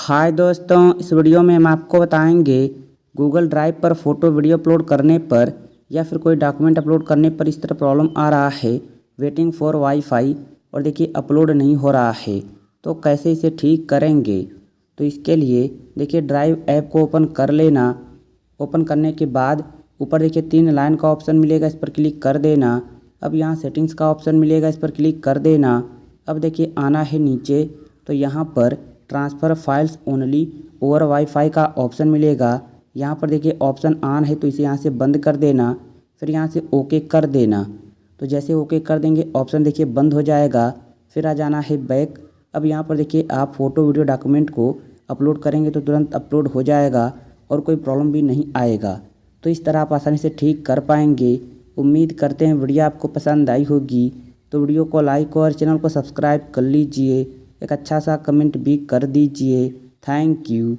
हाय दोस्तों, इस वीडियो में हम आपको बताएंगे गूगल ड्राइव पर फ़ोटो वीडियो अपलोड करने पर या फिर कोई डॉक्यूमेंट अपलोड करने पर इस तरह प्रॉब्लम आ रहा है वेटिंग फॉर वाईफाई और देखिए अपलोड नहीं हो रहा है। तो कैसे इसे ठीक करेंगे। तो इसके लिए देखिए ड्राइव ऐप को ओपन कर लेना। ओपन करने के बाद ऊपर देखिए 3 लाइन का ऑप्शन मिलेगा, इस पर क्लिक कर देना। अब यहाँ सेटिंग्स का ऑप्शन मिलेगा, इस पर क्लिक कर देना। अब देखिए आना है नीचे तो यहाँ पर transfer files only over wifi का ऑप्शन मिलेगा। यहाँ पर देखिए ऑप्शन ऑन है तो इसे यहाँ से बंद कर देना, फिर यहाँ से ओके कर देना। तो जैसे ओके कर देंगे ऑप्शन देखिए बंद हो जाएगा। फिर आ जाना है बैक। अब यहाँ पर देखिए आप फ़ोटो वीडियो डॉक्यूमेंट को अपलोड करेंगे तो तुरंत अपलोड हो जाएगा और कोई प्रॉब्लम भी नहीं आएगा। तो इस तरह आप आसानी से ठीक कर पाएंगे। उम्मीद करते हैं वीडियो आपको पसंद आई होगी। तो वीडियो को लाइक और चैनल को सब्सक्राइब कर लीजिए। एक अच्छा सा कमेंट भी कर दीजिए। Thank you.